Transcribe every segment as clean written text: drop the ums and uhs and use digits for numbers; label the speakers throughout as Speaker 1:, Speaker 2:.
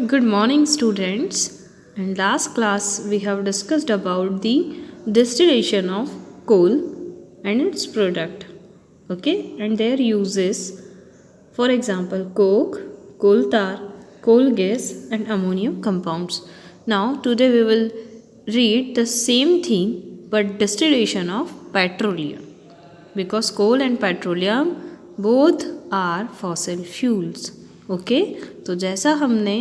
Speaker 1: Good morning, students. In last class, we have discussed about the distillation of coal and its product. Okay, and their uses. For example, coke, coal tar, coal gas, and ammonium compounds. Now, today we will read the same thing but distillation of petroleum because coal and petroleum both are fossil fuels. Okay तो जैसा हमने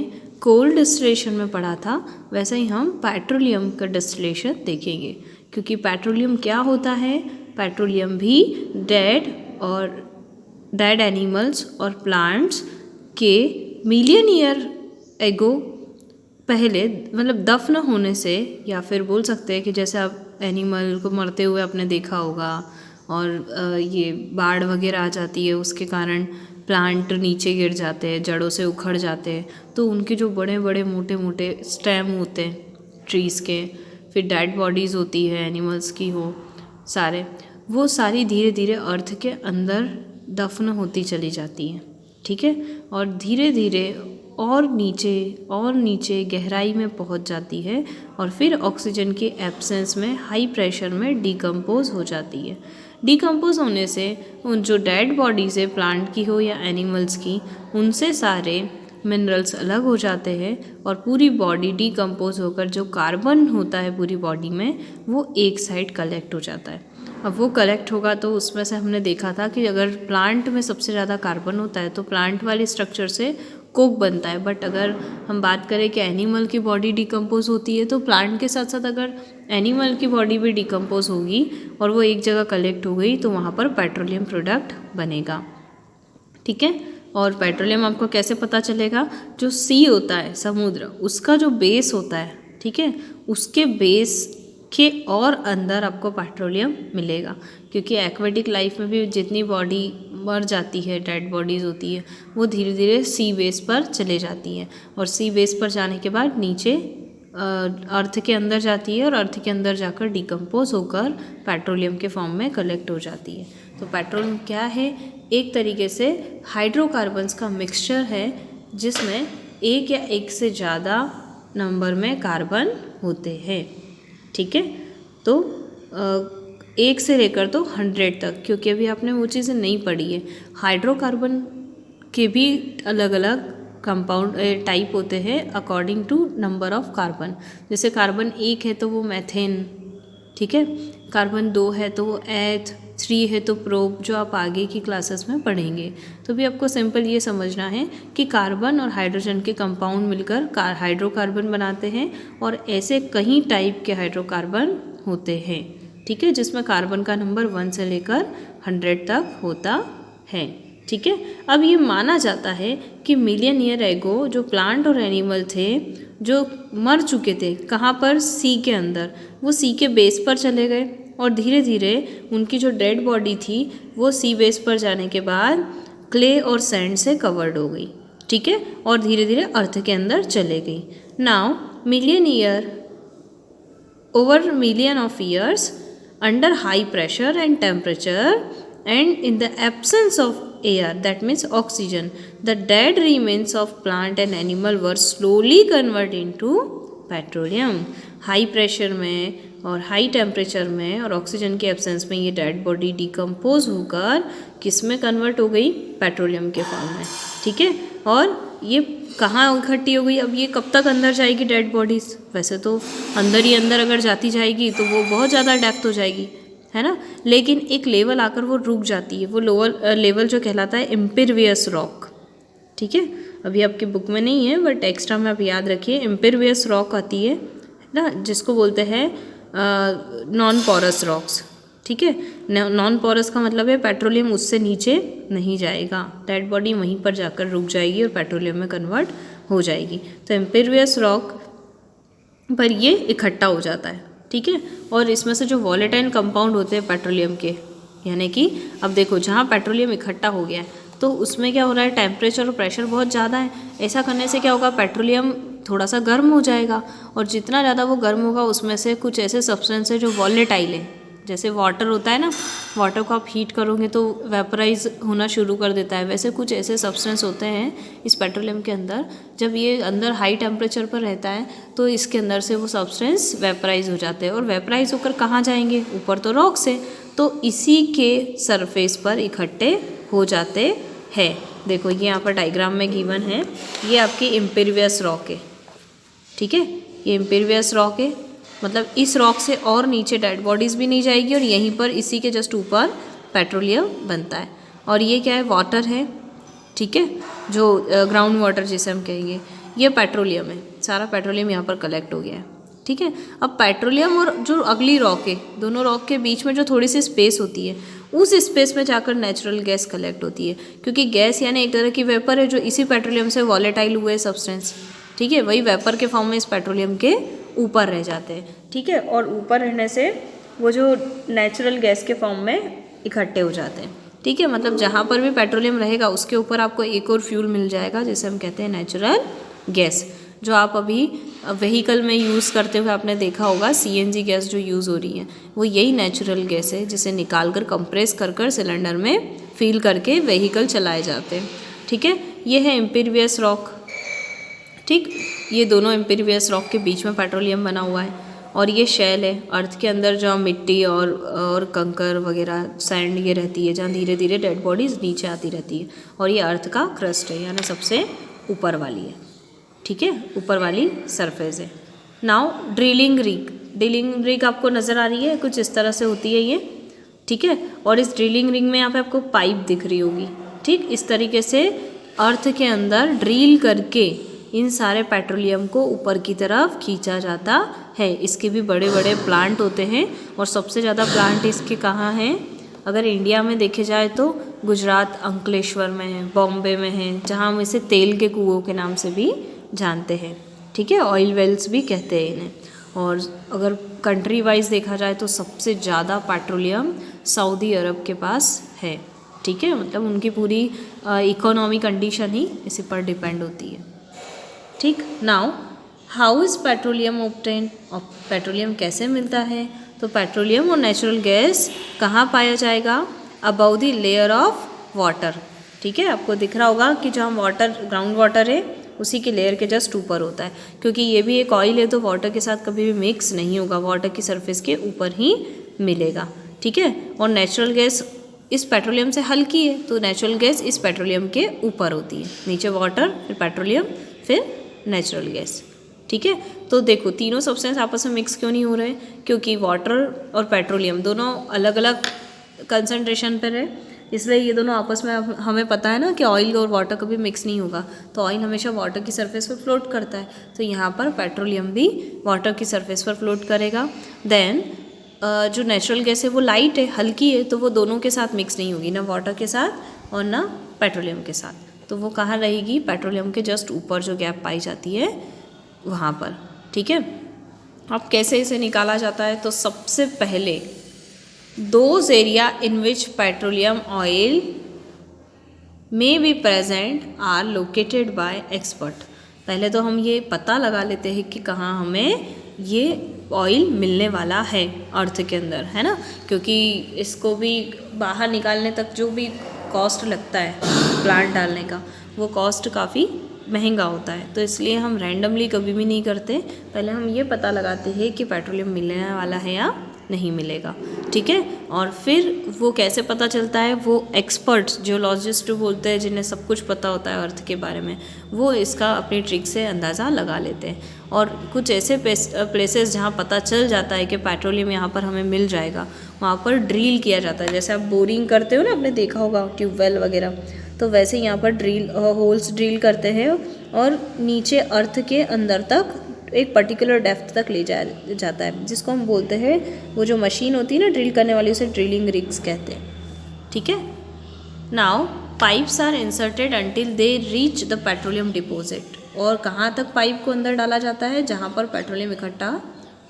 Speaker 1: कोल distillation में पढ़ा था वैसा ही हम petroleum का distillation देखेंगे क्योंकि पेट्रोलियम क्या होता है, पेट्रोलियम भी डेड एनिमल्स और प्लांट्स के मिलियन ईयर एगो पहले मतलब दफन होने से, या फिर बोल सकते हैं कि जैसे आप एनिमल को मरते हुए आपने देखा होगा और ये बाढ़ वगैरह आ जाती है उसके कारण प्लांट नीचे गिर जाते हैं, जड़ों से उखड़ जाते हैं, तो उनके जो बड़े बड़े मोटे मोटे स्टेम होते हैं ट्रीज़ के, फिर डेड बॉडीज़ होती है एनिमल्स की, हो सारे वो सारी धीरे धीरे अर्थ के अंदर दफन होती चली जाती हैं. ठीक है, और धीरे धीरे और नीचे गहराई में पहुंच जाती है और फिर ऑक्सीजन के एब्सेंस में हाई प्रेशर में डिकम्पोज हो जाती है. डिकम्पोज होने से उन जो डेड बॉडीज़ है प्लांट की हो या एनिमल्स की, उनसे सारे मिनरल्स अलग हो जाते हैं और पूरी बॉडी डिकम्पोज होकर जो कार्बन होता है पूरी बॉडी में वो एक साइड कलेक्ट हो जाता है. अब वो कलेक्ट होगा तो उसमें से हमने देखा था कि अगर प्लांट में सबसे ज़्यादा कार्बन होता है तो प्लांट वाले स्ट्रक्चर से कोक बनता है. बट अगर हम बात करें कि एनिमल की बॉडी डिकम्पोज होती है तो प्लांट के साथ साथ अगर एनिमल की बॉडी भी डिकम्पोज होगी और वो एक जगह कलेक्ट हो गई तो वहाँ पर पेट्रोलियम प्रोडक्ट बनेगा. ठीक है, और पेट्रोलियम आपको कैसे पता चलेगा, जो सी होता है समुद्र, उसका जो बेस होता है, ठीक है, उसके बेस के और अंदर आपको पेट्रोलियम मिलेगा. क्योंकि एक्वेटिक लाइफ में भी जितनी बॉडी मर जाती है, डेड बॉडीज़ होती है, वो धीरे धीरे सी बेस पर चले जाती हैं और सी बेस पर जाने के बाद नीचे अर्थ के अंदर जाती है और अर्थ के अंदर जाकर डिकम्पोज होकर पेट्रोलियम के फॉर्म में कलेक्ट हो जाती है. तो पेट्रोलियम क्या है, एक तरीके से हाइड्रोकार्बन्स का मिक्सचर है जिसमें एक या एक से ज़्यादा नंबर में कार्बन होते हैं. ठीक है, तो एक से लेकर तो 100 तक, क्योंकि अभी आपने वो चीज़ें नहीं पढ़ी है. हाइड्रोकार्बन के भी अलग अलग कंपाउंड टाइप होते हैं according to number of carbon. जैसे कार्बन 1 है तो वो मैथेन, ठीक है, कार्बन 2 है तो वो एथ, 3 है तो प्रोप, जो आप आगे की क्लासेस में पढ़ेंगे. तो भी आपको सिंपल ये समझना है कि कार्बन और हाइड्रोजन के कंपाउंड मिलकर हाइड्रोकार्बन बनाते हैं और ऐसे कई टाइप के हाइड्रोकार्बन होते हैं. ठीक है, जिसमें कार्बन का नंबर 1 से लेकर 100 तक होता है. ठीक है, अब ये माना जाता है कि मिलियन ईयर एगो जो प्लांट और एनिमल थे जो मर चुके थे, कहाँ पर, सी के अंदर, वो सी के बेस पर चले गए और धीरे धीरे उनकी जो डेड बॉडी थी वो सी बेस पर जाने के बाद क्ले और सैंड से कवर्ड हो गई. ठीक है, और धीरे धीरे अर्थ के अंदर चले गई. Now over million of years under high pressure and temperature and in the absence of air, that means oxygen, the dead remains of plant and animal were slowly converted into petroleum. High pressure में और high temperature में और oxygen के absence में ये dead body decompose होकर किस में कन्वर्ट हो गई, पेट्रोलियम के फॉर्म में. ठीक है, और ये कहाँ इकट्ठी हो गई, अब ये कब तक अंदर जाएगी डेड बॉडीज़, वैसे तो अंदर ही अंदर अगर जाती जाएगी तो वो बहुत ज़्यादा डेप्थ हो जाएगी, है ना, लेकिन एक लेवल आकर वो रुक जाती है. वो लोअर लेवल जो कहलाता है इम्पेरियस रॉक. ठीक है, अभी आपकी बुक में नहीं है बट एक्स्ट्रा में आप याद रखिए, इम्पेरियस रॉक आती है ना, जिसको बोलते हैं नॉन पोरस रॉक्स. ठीक है, नॉन पोरस का मतलब है पेट्रोलियम उससे नीचे नहीं जाएगा, डेड बॉडी वहीं पर जाकर रुक जाएगी और पेट्रोलियम में कन्वर्ट हो जाएगी. तो इम्पेरियस रॉक पर ये इकट्ठा हो जाता है. ठीक है, और इसमें से जो वॉलेटाइल कंपाउंड होते हैं पेट्रोलियम के, यानी कि अब देखो जहाँ पेट्रोलियम इकट्ठा हो गया है तो उसमें क्या हो रहा है, टेम्परेचर और प्रेशर बहुत ज़्यादा है. ऐसा करने से क्या होगा, पेट्रोलियम थोड़ा सा गर्म हो जाएगा और जितना ज़्यादा वो गर्म होगा उसमें से कुछ ऐसे सब्सटेंस है जो वॉलेटाइल है, जैसे वाटर होता है ना, वाटर को आप हीट करोगे तो वेपराइज होना शुरू कर देता है, वैसे कुछ ऐसे सब्सटेंस होते हैं इस पेट्रोलियम के अंदर। जब ये अंदर हाई टेम्परेचर पर रहता है तो इसके अंदर से वो सब्सटेंस वेपराइज हो जाते हैं, और वेपराइज होकर कहाँ जाएंगे, ऊपर तो रॉक से, तो इसी के सरफेस पर इकट्ठे हो जाते हैं। देखो ये यहाँ पर डायग्राम में गिवन है, ये आपकी इम्पेरियस रॉक है, ठीक है, ये इम्पेरियस रॉक है, मतलब इस रॉक से और नीचे डेड बॉडीज़ भी नहीं जाएगी, और यहीं पर इसी के जस्ट ऊपर पेट्रोलियम बनता है। और ये क्या है, वाटर है, ठीक है, जो ग्राउंड वाटर जिसे हम कहेंगे, ये पेट्रोलियम है, सारा पेट्रोलियम यहाँ पर कलेक्ट हो गया है, ठीक है। अब पेट्रोलियम और जो अगली रॉक है, दोनों रॉक के बीच में जो थोड़ी सी स्पेस होती है, उस स्पेस में जाकर नेचुरल गैस कलेक्ट होती है, क्योंकि गैस यानी एक तरह की वेपर है जो इसी पेट्रोलियम से वॉलेटाइल हुए सब्सटेंस, ठीक है, वही वेपर के फॉर्म में इस पेट्रोलियम के ऊपर रह जाते हैं, ठीक है, और ऊपर रहने से वो जो नेचुरल गैस के फॉर्म में इकट्ठे हो जाते हैं, ठीक है। मतलब जहाँ पर भी पेट्रोलियम रहेगा उसके ऊपर आपको एक और फ्यूल मिल जाएगा जिसे हम कहते हैं नेचुरल गैस, जो आप अभी व्हीकल में यूज़ करते हुए आपने देखा होगा, सीएनजी गैस जो यूज़ हो रही है वो यही नेचुरल गैस है, जिसे निकाल कर कंप्रेस कर कर सिलेंडर में फिल करके व्हीकल चलाए जाते हैं, ठीक है। ये है इम्पेरियस रॉक, ठीक, ये दोनों इम्पेरियस रॉक के बीच में पेट्रोलियम बना हुआ है, और ये शेल है, अर्थ के अंदर जहाँ मिट्टी और कंकर वगैरह सैंड ये रहती है, जहाँ धीरे धीरे डेड बॉडीज़ नीचे आती रहती है, और ये अर्थ का क्रस्ट है, यानी सबसे ऊपर वाली है, ठीक है, ऊपर वाली सरफेस है। नाउ ड्रिलिंग रिग आपको नज़र आ रही है, कुछ इस तरह से होती है ये, ठीक है, और इस ड्रिलिंग रिग में यहाँ पे आपको पाइप दिख रही होगी, ठीक, इस तरीके से अर्थ के अंदर ड्रिल करके इन सारे पेट्रोलियम को ऊपर की तरफ खींचा जाता है। इसके भी बड़े बड़े प्लांट होते हैं, और सबसे ज़्यादा प्लांट इसके कहाँ हैं, अगर इंडिया में देखे जाए तो गुजरात अंकलेश्वर में है, बॉम्बे में है, जहाँ हम इसे तेल के कुओं के नाम से भी जानते हैं, ठीक है, ऑयल वेल्स भी कहते हैं इन्हें। और अगर कंट्री वाइज देखा जाए तो सबसे ज़्यादा पेट्रोलियम सऊदी अरब के पास है, ठीक है, मतलब उनकी पूरी इकोनॉमी कंडीशन ही इसी पर डिपेंड होती है, ठीक। Now how is petroleum obtained, और पेट्रोलियम कैसे मिलता है, तो पेट्रोलियम और नेचुरल गैस कहाँ पाया जाएगा, above the layer of water, ठीक है, आपको दिख रहा होगा कि जहाँ वाटर ग्राउंड वाटर है उसी के लेयर के जस्ट ऊपर होता है, क्योंकि ये भी एक ऑयल है तो वाटर के साथ कभी भी मिक्स नहीं होगा, वाटर की सरफेस के ऊपर ही मिलेगा, ठीक है। और नेचुरल गैस इस पेट्रोलियम से हल्की है, तो नेचुरल गैस इस पेट्रोलियम के ऊपर होती है, नीचे वाटर, फिर पेट्रोलियम, फिर नेचुरल गैस, ठीक है। तो देखो तीनों सब्सटेंस आपस में मिक्स क्यों नहीं हो रहे, क्योंकि वाटर और पेट्रोलियम दोनों अलग अलग कंसंट्रेशन पर है, इसलिए ये दोनों आपस में, हमें पता है ना कि ऑयल और वाटर कभी मिक्स नहीं होगा, तो ऑयल हमेशा वाटर की सरफेस पर फ्लोट करता है, तो यहाँ पर पेट्रोलियम भी वाटर की सरफेस पर फ्लोट करेगा। देन जो नेचुरल गैस है वो लाइट है, हल्की है, तो वो दोनों के साथ मिक्स नहीं होगी, ना वाटर के साथ और ना पेट्रोलियम के साथ, तो वो कहाँ रहेगी, पेट्रोलियम के जस्ट ऊपर जो गैप पाई जाती है वहाँ पर, ठीक है। अब कैसे इसे निकाला जाता है, तो सबसे पहले those area in which petroleum oil may be present are located by expert. पहले तो हम ये पता लगा लेते हैं कि कहाँ हमें ये ऑयल मिलने वाला है अर्थ के अंदर, है ना, क्योंकि इसको भी बाहर निकालने तक जो भी कॉस्ट लगता है प्लांट डालने का, वो कॉस्ट काफ़ी महंगा होता है, तो इसलिए हम रैंडमली कभी भी नहीं करते, पहले हम ये पता लगाते हैं कि पेट्रोलियम मिलने वाला है या नहीं मिलेगा, ठीक है। और फिर वो कैसे पता चलता है, वो एक्सपर्ट्स जियोलॉजिस्ट बोलते हैं, जिन्हें सब कुछ पता होता है अर्थ के बारे में, वो इसका अपनी ट्रिक से अंदाज़ा लगा लेते हैं। और कुछ ऐसे प्लेसेस जहाँ पता चल जाता है कि पेट्रोलियम यहाँ पर हमें मिल जाएगा, वहाँ पर ड्रिल किया जाता है, जैसे आप बोरिंग करते हो ना, आपने देखा होगा ट्यूबवेल वगैरह, तो वैसे यहाँ पर होल्स ड्रिल करते हैं और नीचे अर्थ के अंदर तक एक पर्टिकुलर डेप्थ तक ले जाया जाता है, जिसको हम बोलते हैं, वो जो मशीन होती है ना ड्रिल करने वाली, उसे ड्रिलिंग रिग्स कहते हैं, ठीक है। Now pipes are inserted until they reach the petroleum deposit, और कहाँ तक पाइप को अंदर डाला जाता है, जहाँ पर पेट्रोलियम इकट्ठा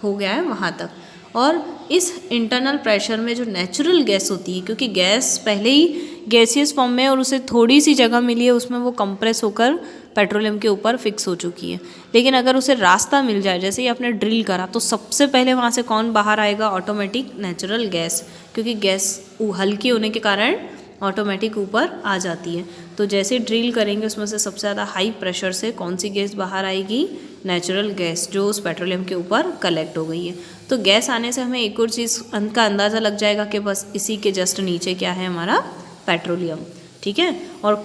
Speaker 1: हो गया है वहाँ तक। और इस इंटरनल प्रेशर में जो नेचुरल गैस होती है, क्योंकि गैस पहले ही गैसियस फॉर्म में और उसे थोड़ी सी जगह मिली है उसमें वो कंप्रेस होकर पेट्रोलियम के ऊपर फिक्स हो चुकी है। लेकिन अगर उसे रास्ता मिल जाए, जैसे ही आपने ड्रिल करा, तो सबसे पहले वहाँ से कौन बाहर आएगा? ऑटोमेटिक नेचुरल गैस, क्योंकि गैस हल्की होने के कारण ऑटोमेटिक ऊपर आ जाती है। तो जैसे ड्रिल करेंगे उसमें से सबसे ज़्यादा हाई प्रेशर से कौन सी गैस बाहर आएगी? नेचुरल गैस, जो उस पेट्रोलियम के ऊपर कलेक्ट हो गई है। तो गैस आने से हमें एक और चीज़ का अंदाज़ा लग जाएगा कि बस इसी के जस्ट नीचे क्या है? हमारा पेट्रोलियम। ठीक है। और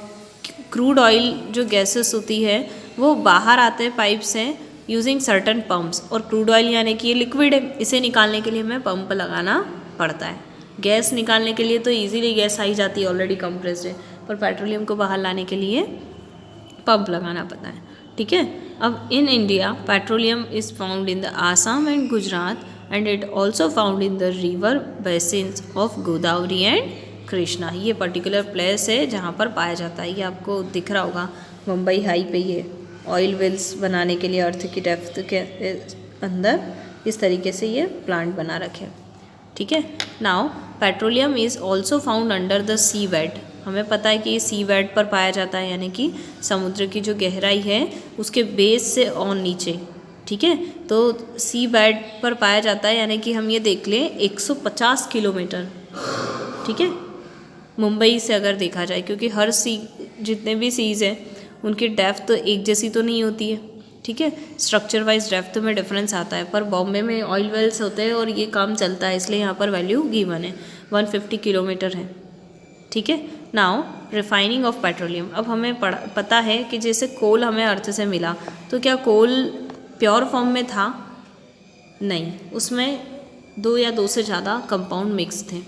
Speaker 1: क्रूड ऑयल जो गैसेस होती है वो बाहर आते हैं पाइप से यूजिंग सर्टन पम्प्स, और क्रूड ऑयल यानी कि ये लिक्विड है, इसे निकालने के लिए हमें पंप लगाना पड़ता है। गैस निकालने के लिए तो इजीली गैस आई जाती है, ऑलरेडी कंप्रेस्ड है, पर पेट्रोलियम को बाहर लाने के लिए पंप लगाना पड़ता है। ठीक है। अब in India petroleum is found in the Assam and Gujarat and it also found in the river basins of Godavari and Krishna. ये पर्टिकुलर प्लेस है जहाँ पर पाया जाता है। ये आपको दिख रहा होगा मुंबई हाई पे, ये ऑयल वेल्स बनाने के लिए अर्थ की डेप्थ के अंदर इस तरीके से ये प्लांट बना रखे। ठीक है। Now petroleum is also found under the sea bed. हमें पता है कि ये सी बेड पर पाया जाता है, यानी कि समुद्र की जो गहराई है उसके बेस से और नीचे। ठीक है। तो सी बेड पर पाया जाता है, यानी कि हम ये देख लें 150 किलोमीटर। ठीक है। मुंबई से अगर देखा जाए, क्योंकि हर सी, जितने भी सीज़ हैं उनकी डेप्थ तो एक जैसी तो नहीं होती है। ठीक है। स्ट्रक्चर वाइज डेप्थ में डिफरेंस आता है, पर बॉम्बे में ऑयल वेल्स होते हैं और ये काम चलता है, इसलिए यहाँ पर वैल्यू गिवन है 150 किलोमीटर है। ठीक है। Now refining of petroleum. अब हमें पता है कि जैसे कोल हमें अर्थ से मिला, तो क्या कोल प्योर फॉर्म में था? नहीं, उसमें 2 या 2 से ज़्यादा कंपाउंड मिक्स थे।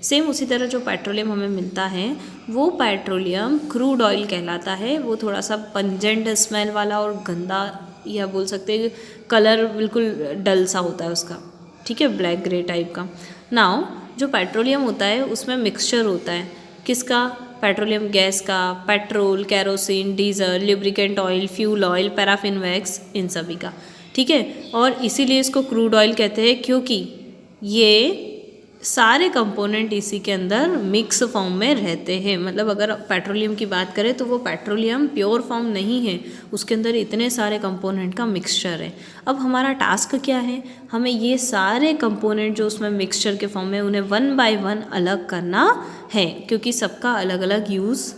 Speaker 1: सेम उसी तरह जो पेट्रोलियम हमें मिलता है वो पेट्रोलियम क्रूड ऑयल कहलाता है। वो थोड़ा सा पंजेंट स्मेल वाला और गंदा, या बोल सकते हैं कलर बिल्कुल डल सा होता है उसका। ठीक है, ब्लैक ग्रे टाइप का। नाउ जो पेट्रोलियम होता है उसमें मिक्सचर होता है किसका? पेट्रोलियम गैस का, petrol, kerosene, diesel, lubricant oil, fuel oil, paraffin wax, इन सभी का। ठीक है। और इसीलिए इसको क्रूड ऑयल कहते हैं, क्योंकि ये सारे कंपोनेंट इसी के अंदर मिक्स फॉर्म में रहते हैं। मतलब अगर पेट्रोलियम की बात करें तो वो पेट्रोलियम प्योर फॉर्म नहीं है, उसके अंदर इतने सारे कंपोनेंट का मिक्सचर है। अब हमारा टास्क क्या है? हमें ये सारे कंपोनेंट जो उसमें मिक्सचर के फॉर्म में, उन्हें 1 बाय 1 अलग करना है, क्योंकि सबका अलग अलग यूज़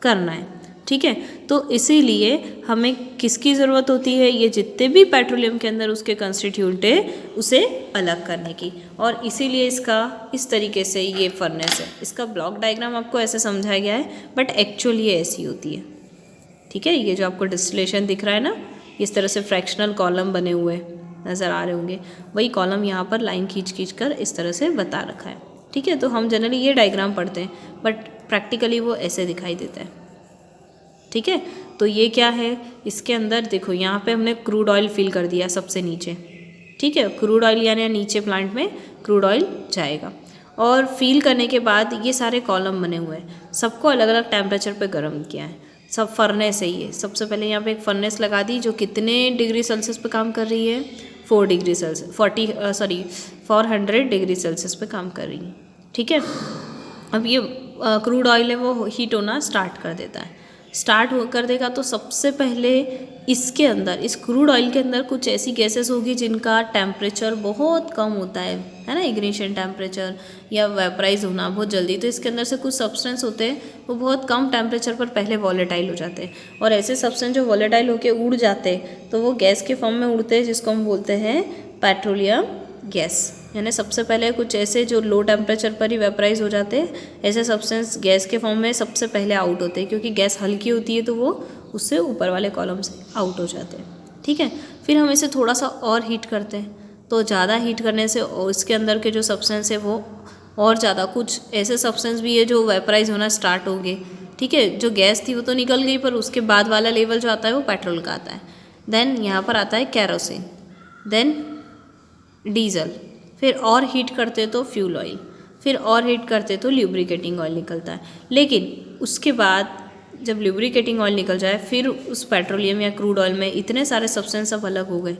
Speaker 1: करना है। ठीक है। तो इसीलिए हमें किसकी ज़रूरत होती है? ये जितने भी पेट्रोलियम के अंदर उसके कंस्टिट्यूट है उसे अलग करने की। और इसीलिए इसका इस तरीके से ये फर्नेस है। इसका ब्लॉक डायग्राम आपको ऐसे समझाया गया है, बट एक्चुअली ये ऐसी होती है। ठीक है। ये जो आपको डिस्टिलेशन दिख रहा है ना, इस तरह से फ्रैक्शनल कॉलम बने हुए नज़र आ रहे होंगे, वही कॉलम यहाँ पर लाइन खींच कर इस तरह से बता रखा है। ठीक है। तो हम जनरली ये डायग्राम पढ़ते हैं, बट प्रैक्टिकली वो ऐसे दिखाई देता है। ठीक है। तो ये क्या है? इसके अंदर देखो, यहाँ पे हमने क्रूड ऑयल फिल कर दिया सबसे नीचे। ठीक है। क्रूड ऑयल यानी नीचे प्लांट में क्रूड ऑयल जाएगा, और फिल करने के बाद ये सारे कॉलम बने हुए हैं, सबको अलग अलग टेम्परेचर पे गर्म किया है। सब फर्नेस है ये। सबसे पहले यहाँ पे एक फर्नेस लगा दी जो कितने डिग्री सेल्सियस पे काम कर रही है? 4 डिग्री सेल्सियस 400 डिग्री सेल्सियस पे काम कर रही है। ठीक है। अब ये क्रूड ऑयल है वो हीट होना स्टार्ट कर देता है। स्टार्ट कर देगा तो सबसे पहले इसके अंदर, इस क्रूड ऑयल के अंदर कुछ ऐसी गैसेस होगी जिनका टेम्परेचर बहुत कम होता है ना, इग्निशन टेम्परेचर या वेपराइज होना बहुत जल्दी। तो इसके अंदर से कुछ सब्सटेंस होते हैं वो बहुत कम टेम्परेचर पर पहले वॉलेटाइल हो जाते हैं, और ऐसे सब्सटेंस जो वॉलेटाइल होकर उड़ जाते हैं तो वो गैस के फॉर्म में उड़ते हैं, जिसको हम बोलते हैं पेट्रोलियम गैस। यानी सबसे पहले कुछ ऐसे जो लो टेम्परेचर पर ही वेपराइज हो जाते हैं, ऐसे सब्सटेंस गैस के फॉर्म में सबसे पहले आउट होते हैं, क्योंकि गैस हल्की होती है तो वो उससे ऊपर वाले कॉलम से आउट हो जाते हैं। ठीक है। फिर हम इसे थोड़ा सा और हीट करते हैं, तो ज़्यादा हीट करने से इसके अंदर के जो सब्सटेंस है वो और ज़्यादा, कुछ ऐसे सब्सटेंस भी है जो वेपराइज होना स्टार्ट हो गए। ठीक है। जो गैस थी वो तो निकल गई, पर उसके बाद वाला लेवल जो आता है वो पेट्रोल का आता है। देन यहाँ पर आता है कैरोसिन, देन डीजल, फिर और हीट करते तो फ्यूल ऑयल, फिर और हीट करते तो ल्यूब्रिकेटिंग ऑयल निकलता है। लेकिन उसके बाद जब ल्यूब्रिकेटिंग ऑयल निकल जाए, फिर उस पेट्रोलियम या क्रूड ऑयल में इतने सारे सब्सटेंस अब अलग हो गए।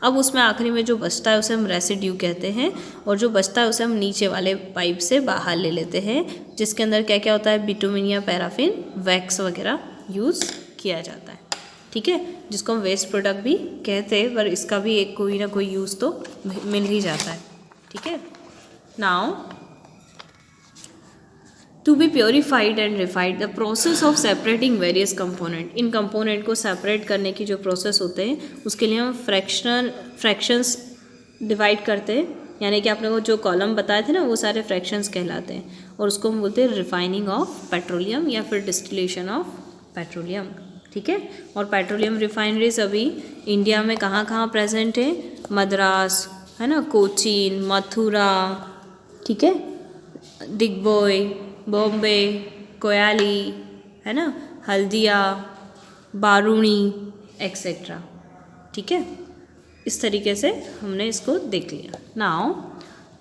Speaker 1: अब उसमें आखिरी में जो बचता है उसे हम रेसिड्यू कहते हैं, और जो बचता है उसे हम नीचे वाले पाइप से बाहर ले लेते हैं, जिसके अंदर क्या क्या होता है, बिटुमिन या पैराफिन, वैक्स वगैरह यूज़ किया जाता है। ठीक है, जिसको हम वेस्ट प्रोडक्ट भी कहते हैं, पर इसका भी एक कोई ना कोई यूज़ तो मिल ही जाता है। ठीक है, now to be purified and refined, the process of separating various component, इन कंपोनेंट को सेपरेट करने की जो प्रोसेस होते हैं उसके लिए हम फ्रैक्शंस डिवाइड करते हैं, यानी कि आपने वो जो कॉलम बताए थे ना वो सारे फ्रैक्शंस कहलाते हैं, और उसको हम बोलते हैं रिफाइनिंग ऑफ पेट्रोलियम या फिर डिस्टिलेशन ऑफ पेट्रोलियम। ठीक है, और पेट्रोलियम रिफाइनरीज अभी इंडिया में कहाँ कहाँ प्रेजेंट है, मद्रास है ना, कोचीन, मथुरा, ठीक है, दिग्बोय, बॉम्बे, कोयाली है ना, हल्दिया, बारूणी एक्सेट्रा। ठीक है, इस तरीके से हमने इसको देख लिया। Now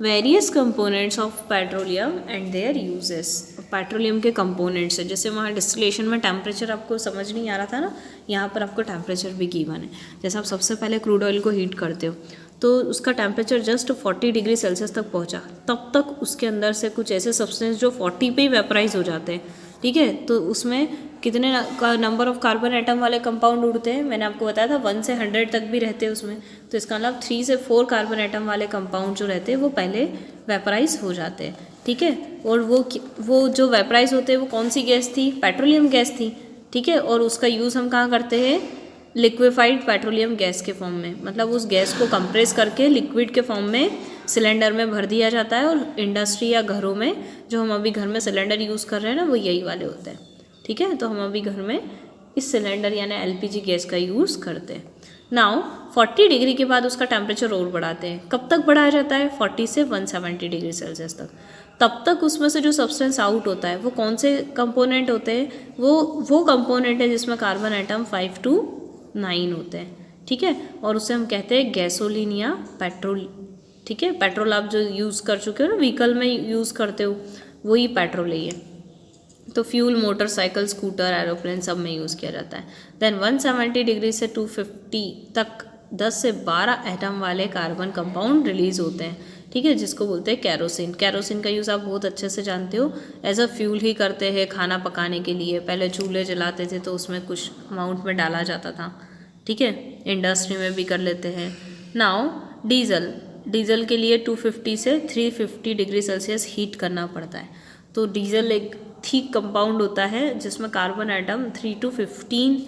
Speaker 1: various components of petroleum and there uses, petroleum के कंपोनेंट्स है, जैसे वहाँ डिस्टिलेशन में टेम्परेचर आपको समझ नहीं आ रहा था ना, यहाँ पर आपको टेम्परेचर भी गिवन है। जैसे आप सबसे पहले क्रूड ऑयल को हीट करते हो तो उसका टेम्परेचर जस्ट 40 डिग्री सेल्सियस तक पहुँचा, तब तक उसके अंदर से कुछ ऐसे सब्सटेंस जो 40 पे ही वेपराइज हो जाते हैं। ठीक है, तो उसमें कितने नंबर ऑफ कार्बन एटम वाले कंपाउंड उड़ते हैं, मैंने आपको बताया था 1 से 100 तक भी रहते हैं उसमें, तो इसका मतलब 3 से 4 कार्बन एटम वाले कंपाउंड जो रहते हैं वो पहले वेपराइज हो जाते हैं। ठीक है, और वो जो वेपराइज होते हैं वो कौन सी गैस थी, पेट्रोलियम गैस थी। ठीक है, और उसका यूज़ हम कहाँ करते हैं, लिक्विफाइड पेट्रोलियम गैस के फॉर्म में, मतलब उस गैस को कंप्रेस करके लिक्विड के फॉर्म में सिलेंडर में भर दिया जाता है, और इंडस्ट्री या घरों में जो हम अभी घर में सिलेंडर यूज़ कर रहे हैं ना वो यही वाले होते हैं। ठीक है, तो हम अभी घर में इस सिलेंडर यानी एलपीजी गैस का यूज़ करते हैं। नाउ 40 डिग्री के बाद उसका टेम्परेचर और बढ़ाते हैं, कब तक बढ़ाया जाता है, 40 से 170 डिग्री सेल्सियस तक। तब तक उसमें से जो सब्सटेंस आउट होता है वो कौन से कंपोनेंट होते हैं, वो कंपोनेंट है जिसमें कार्बन आइटम 5 to 9 होते हैं। ठीक है, और उसे हम कहते हैं गैसोलीन या पेट्रोल। ठीक है, पेट्रोल आप जो यूज़ कर चुके हो ना, व्हीकल में यूज़ करते हो, वही पेट्रोल ही है। तो फ्यूल, मोटरसाइकिल, स्कूटर, एरोप्लेन सब में यूज़ किया जाता है। देन 170 डिग्री से 250 तक 10 से 12 एटम वाले कार्बन कंपाउंड रिलीज़ होते हैं। ठीक है, जिसको बोलते हैं कैरोसिन। कैरोसिन का यूज़ आप बहुत अच्छे से जानते हो, एज अ फ्यूल ही करते हैं खाना पकाने के लिए। पहले चूल्हे जलाते थे तो उसमें कुछ अमाउंट में डाला जाता था। ठीक है, इंडस्ट्री में भी कर लेते हैं। नाउ डीजल के लिए 250 से 350 डिग्री सेल्सियस हीट करना पड़ता है। तो डीजल एक थिक कंपाउंड होता है जिसमें कार्बन आइटम 13 to 15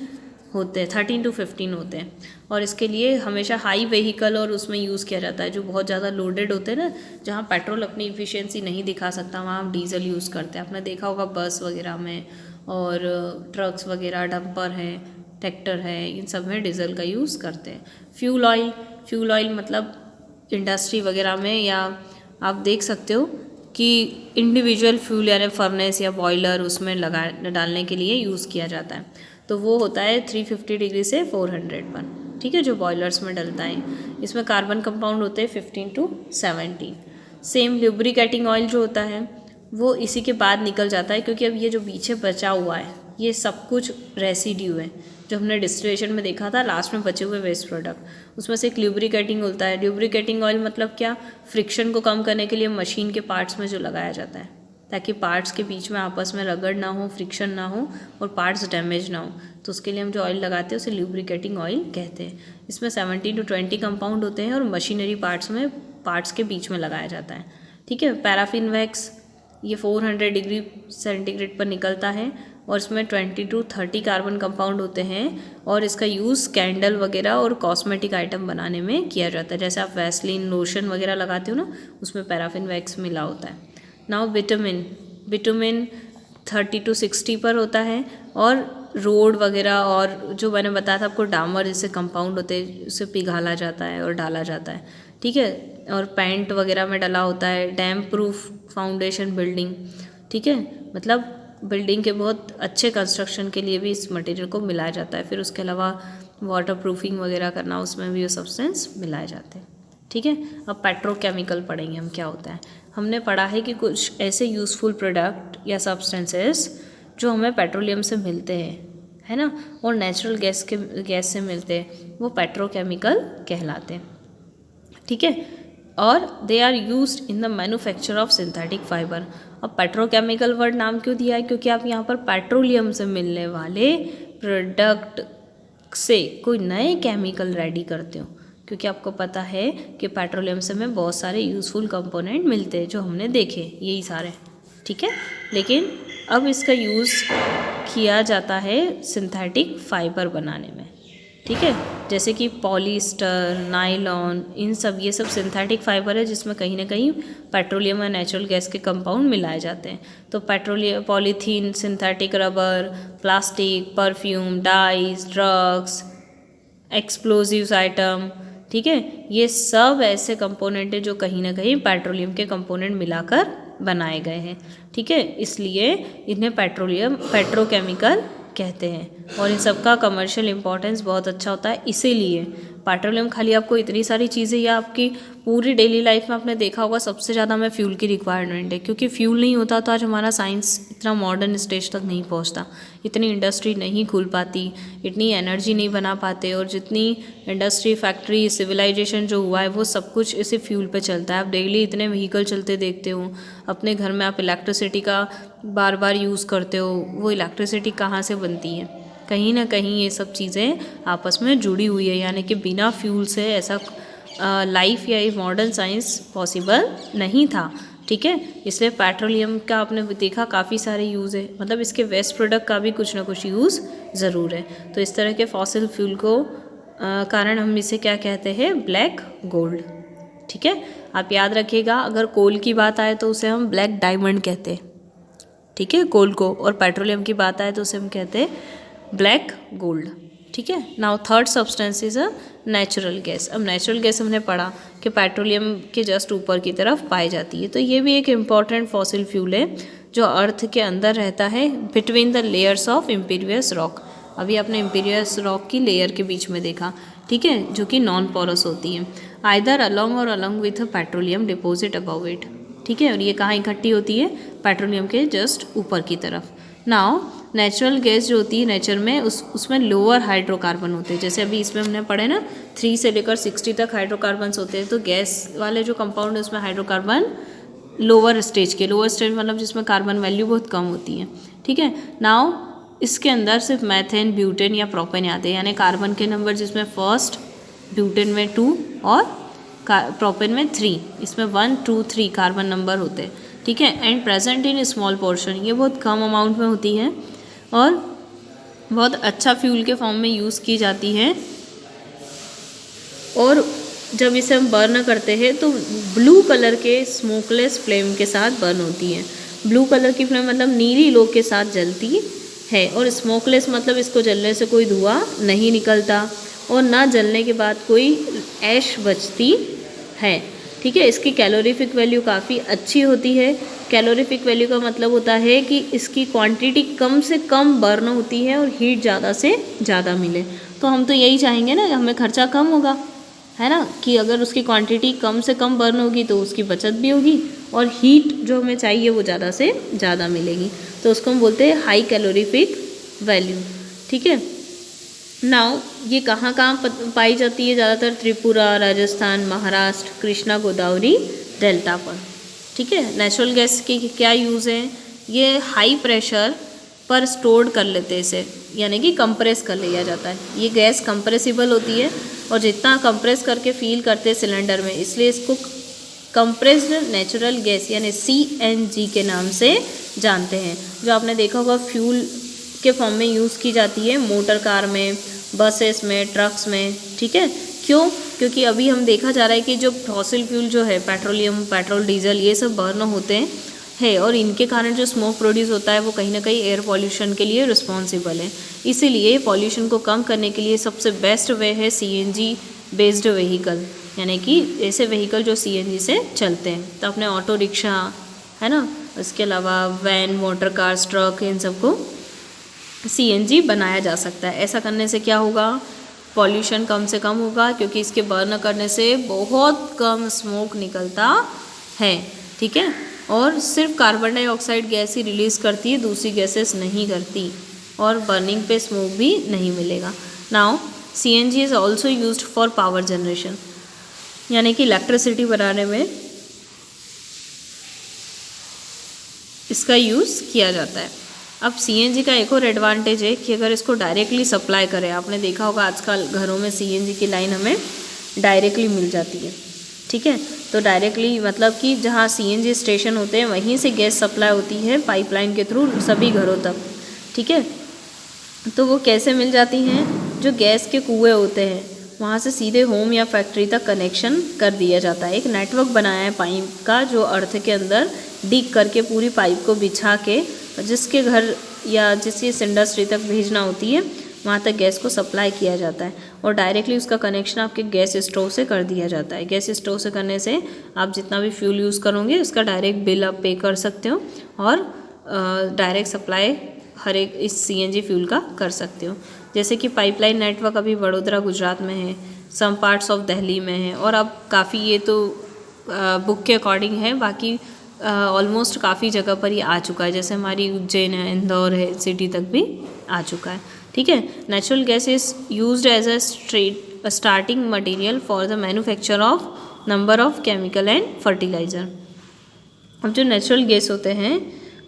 Speaker 1: होते हैं, और इसके लिए हमेशा हाई व्हीकल और उसमें यूज़ किया जाता है जो बहुत ज़्यादा लोडेड होते हैं ना, जहाँ पेट्रोल अपनी इफ़िशियंसी नहीं दिखा सकता वहाँ हम डीजल यूज़ करते हैं। आपने देखा होगा बस वगैरह में, और ट्रक्स वगैरह, डंपर है, ट्रैक्टर है, इन सब में डीजल का यूज़ करते हैं। फ्यूल ऑयल मतलब इंडस्ट्री वगैरह में, या आप देख सकते हो कि इंडिविजुअल फ्यूल यानी फर्नेस या बॉयलर उसमें डालने के लिए यूज़ किया जाता है। तो वो होता है 350 डिग्री से 400 पर। ठीक है, जो बॉयलर्स में डलता है, इसमें कार्बन कंपाउंड होते हैं 15 to 17। सेम ल्यूब्रिकेटिंग ऑयल जो होता है वो इसी के बाद निकल जाता है, क्योंकि अब ये जो पीछे बचा हुआ है ये सब कुछ रेसिड्यू है जो हमने डिस्टिलेशन में देखा था, लास्ट में बचे हुए वेस्ट प्रोडक्ट, उसमें से एक ल्यूब्रिकेटिंग होता है। ल्यूब्रिकेटिंग ऑयल मतलब क्या, फ्रिक्शन को कम करने के लिए मशीन के पार्ट्स में जो लगाया जाता है, ताकि पार्ट्स के बीच में आपस में रगड़ ना हो, फ्रिक्शन ना हो और पार्ट्स डैमेज ना हो, तो उसके लिए हम जो ऑयल लगाते हैं उसे ल्यूब्रिकेटिंग ऑयल कहते हैं। इसमें 17 to 20 कंपाउंड होते हैं और मशीनरी पार्ट्स के बीच में लगाया जाता है। ठीक है, पैराफिन वैक्स ये 400 डिग्री सेंटीग्रेड पर निकलता है, और इसमें 20 to 30 कार्बन कंपाउंड होते हैं, और इसका यूज़ कैंडल वगैरह और कॉस्मेटिक आइटम बनाने में किया जाता है। जैसे आप वैसलीन, लोशन वगैरह लगाते हो ना, उसमें पैराफिन वैक्स मिला होता है। नाउ बिटुमिन 30 to 60 पर होता है, और रोड वगैरह और जो मैंने बताया था आपको डामर जैसे कंपाउंड होते हैं उसे पिघाला जाता है और डाला जाता है। ठीक है, और पेंट वगैरह में डाला होता है। डैम प्रूफ फाउंडेशन बिल्डिंग, ठीक है, मतलब बिल्डिंग के बहुत अच्छे कंस्ट्रक्शन के लिए भी इस मटेरियल को मिलाया जाता है। फिर उसके अलावा वाटर प्रूफिंग वगैरह करना, उसमें भी वो सब्सटेंस मिलाए जाते हैं। ठीक है, अब पेट्रोकेमिकल पढ़ेंगे हम क्या होता है। हमने पढ़ा है कि कुछ ऐसे यूज़फुल प्रोडक्ट या सब्सटेंसेस जो हमें पेट्रोलियम से मिलते हैं, है ना, और नेचुरल गैस से मिलते हैं, वो पेट्रोकेमिकल कहलाते हैं। ठीक है, और they are used in the manufacture of synthetic fibre. अब पेट्रोकेमिकल वर्ड नाम क्यों दिया है, क्योंकि आप यहाँ पर पेट्रोलियम से मिलने वाले प्रोडक्ट से कोई नए केमिकल रेडी करते हो, क्योंकि आपको पता है कि पेट्रोलियम से हमें बहुत सारे यूज़फुल कंपोनेंट मिलते हैं जो हमने देखे, यही सारे। ठीक है, लेकिन अब इसका यूज़ किया जाता है सिंथेटिक फाइबर बनाने में। ठीक है, जैसे कि पॉलीस्टर, नायलॉन, इन सब, ये सब सिंथेटिक फाइबर है जिसमें कहीं ना कहीं पेट्रोलियम और नेचुरल गैस के कंपाउंड मिलाए जाते हैं। तो petroleum, polythene, synthetic rubber, plastic, perfume, dyes, drugs, explosives item, ठीक है, ये सब ऐसे कंपोनेंट हैं जो कहीं ना कहीं पेट्रोलियम के कंपोनेंट मिलाकर बनाए गए हैं। ठीक है, इसलिए इन्हें पेट्रोकेमिकल कहते हैं, और इन सब का कमर्शियल इंपॉर्टेंस बहुत अच्छा होता है। इसीलिए पेट्रोलियम खाली आपको इतनी सारी चीज़ें, या आपकी पूरी डेली लाइफ में आपने देखा होगा सबसे ज़्यादा हमें फ्यूल की रिक्वायरमेंट है, क्योंकि फ्यूल नहीं होता तो आज हमारा साइंस इतना मॉडर्न स्टेज तक नहीं पहुंचता, इतनी इंडस्ट्री नहीं खुल पाती, इतनी एनर्जी नहीं बना पाते, और जितनी इंडस्ट्री, फैक्ट्री, सिविलाइजेशन जो हुआ है वो सब कुछ इसी फ्यूल पे चलता है। आप डेली इतने व्हीकल चलते देखते हो, अपने घर में आप इलेक्ट्रिसिटी का बार बार यूज़ करते हो, वो इलेक्ट्रिसिटी कहाँ से बनती है, कहीं ना कहीं ये सब चीज़ें आपस में जुड़ी हुई है, यानी कि बिना फ्यूल से ऐसा लाइफ या मॉडर्न साइंस पॉसिबल नहीं था। ठीक है, इसलिए पेट्रोलियम का आपने देखा काफ़ी सारे यूज़ है, मतलब इसके वेस्ट प्रोडक्ट का भी कुछ ना कुछ यूज़ ज़रूर है। तो इस तरह के फॉसिल फ्यूल को कारण हम इसे क्या कहते हैं, ब्लैक गोल्ड। ठीक है, आप याद रखिएगा, अगर कोल की बात आए तो उसे हम ब्लैक डायमंड कहते हैं। ठीक है, कोल को, और पेट्रोलियम की बात आए तो उसे हम कहते हैं ब्लैक गोल्ड। ठीक है, now third substance is a natural gas. अब नेचुरल गैस हमने पढ़ा कि पेट्रोलियम के जस्ट ऊपर की तरफ पाई जाती है, तो ये भी एक इम्पॉर्टेंट फॉसिल फ्यूल है जो अर्थ के अंदर रहता है, between the layers of imperious rock. अभी आपने इम्पीरियस रॉक की लेयर के बीच में देखा, ठीक है, जो कि नॉन पोरस होती है, आइदर अलॉन्ग और along with a petroleum deposit above it. ठीक है, और ये कहाँ इकट्ठी होती है, पेट्रोलियम के जस्ट ऊपर की तरफ। नाउ नेचुरल गैस जो होती है नेचर में, उसमें लोअर हाइड्रोकार्बन होते हैं, जैसे अभी इसमें हमने पढ़े ना 3 से लेकर 60 तक हाइड्रोकार्बन्स होते हैं। तो गैस वाले जो कंपाउंड है उसमें हाइड्रोकार्बन लोअर स्टेज मतलब जिसमें कार्बन वैल्यू बहुत कम होती है। ठीक है, नाउ इसके अंदर सिर्फ मैथेन, ब्यूटेन या प्रोपेन आते हैं, यानी कार्बन के नंबर जिसमें फर्स्ट, ब्यूटेन में 2 और प्रोपेन में 3, इसमें 1, 2, 3 कार्बन नंबर होते हैं। ठीक है, and present in small portion, ये बहुत कम अमाउंट में होती है और बहुत अच्छा फ्यूल के फॉर्म में यूज़ की जाती है। और जब इसे हम बर्न करते हैं तो ब्लू कलर के स्मोकलेस फ्लेम के साथ बर्न होती है। ब्लू कलर की फ्लेम मतलब नीली लो के साथ जलती है, और स्मोकलेस मतलब इसको जलने से कोई धुआं नहीं निकलता और ना जलने के बाद कोई ऐश बचती है। ठीक है, इसकी कैलोरीफिक वैल्यू काफ़ी अच्छी होती है। कैलोरीफिक वैल्यू का मतलब होता है कि इसकी क्वांटिटी कम से कम बर्न होती है और हीट ज़्यादा से ज़्यादा मिले। तो हम तो यही चाहेंगे ना, हमें खर्चा कम होगा, है ना, कि अगर उसकी क्वांटिटी कम से कम बर्न होगी तो उसकी बचत भी होगी और हीट जो हमें चाहिए वो ज़्यादा से ज़्यादा मिलेगी। तो उसको हम बोलते हैं हाई कैलोरीफिक वैल्यू। ठीक है, नाउ ये कहाँ कहाँ पाई जाती है, ज़्यादातर त्रिपुरा, राजस्थान, महाराष्ट्र, कृष्णा गोदावरी डेल्टा पर। ठीक है, नेचुरल गैस की क्या यूज़ है, ये हाई प्रेशर पर स्टोर्ड कर लेते हैं इसे, यानी कि कंप्रेस कर लिया जाता है। ये गैस कंप्रेसिबल होती है और जितना कंप्रेस करके फील करते हैं सिलेंडर में, इसलिए इसको कंप्रेस्ड नेचुरल गैस यानी CNG के नाम से जानते हैं, जो आपने देखा होगा फ्यूल के फॉर्म में यूज़ की जाती है मोटर कार में, बसेस में, ट्रक्स में। ठीक है, क्यों, क्योंकि अभी हम देखा जा रहा है कि जो फॉसिल फ्यूल जो है, पेट्रोलियम, पेट्रोल, डीजल, ये सब बर्न होते हैं और इनके कारण जो स्मोक प्रोड्यूस होता है वो कहीं ना कहीं एयर पॉल्यूशन के लिए रिस्पॉन्सिबल है। इसीलिए पॉल्यूशन को कम करने के लिए सबसे बेस्ट वे है CNG बेस्ड व्हीकल, यानी कि ऐसे व्हीकल जो CNG से चलते हैं। तो अपने ऑटो रिक्शा, है ना, इसके अलावा वैन, मोटर कार्स, ट्रक, इन सबको CNG बनाया जा सकता है। ऐसा करने से क्या होगा, पॉल्यूशन कम से कम होगा, क्योंकि इसके बर्न करने से बहुत कम स्मोक निकलता है। ठीक है, और सिर्फ कार्बन डाइऑक्साइड गैस ही रिलीज़ करती है, दूसरी गैसेस नहीं करती। और बर्निंग पे स्मोक भी नहीं मिलेगा। Now CNG is also used for power generation, यानी कि इलेक्ट्रिसिटी बनाने में इसका यूज़ किया जाता है। अब CNG का एक और एडवांटेज है कि अगर इसको डायरेक्टली सप्लाई करें, आपने देखा होगा आजकल घरों में CNG की लाइन हमें डायरेक्टली मिल जाती है, ठीक है। तो डायरेक्टली मतलब कि जहाँ CNG स्टेशन होते हैं वहीं से गैस सप्लाई होती है पाइपलाइन के थ्रू सभी घरों तक, ठीक है। तो वो कैसे मिल जाती हैं, जो गैस के कुएँ होते हैं वहाँ से सीधे होम या फैक्ट्री तक कनेक्शन कर दिया जाता है। एक नेटवर्क बनाया है पाइप का, जो अर्थ के अंदर डिग करके पूरी पाइप को बिछा के जिसके घर या जिस इंडस्ट्री तक भेजना होती है वहाँ तक गैस को सप्लाई किया जाता है, और डायरेक्टली उसका कनेक्शन आपके गैस स्टोव से कर दिया जाता है। गैस स्टोव से करने से आप जितना भी फ्यूल यूज़ करोगे उसका डायरेक्ट बिल आप पे कर सकते हो, और डायरेक्ट सप्लाई हर एक इस CNG फ्यूल का कर सकते हो। जैसे कि पाइपलाइन नेटवर्क अभी वडोदरा गुजरात में है, सम पार्ट्स ऑफ दिल्ली में है, और अब काफ़ी ये तो बुक के अकॉर्डिंग है, बाकी ऑलमोस्ट काफ़ी जगह पर ये आ चुका है। जैसे हमारी उज्जैन है, इंदौर है, सिटी तक भी आ चुका है, ठीक है। Natural gas is used as a starting material for the manufacture of number of chemical and fertiliser. अब जो नेचुरल गैस होते हैं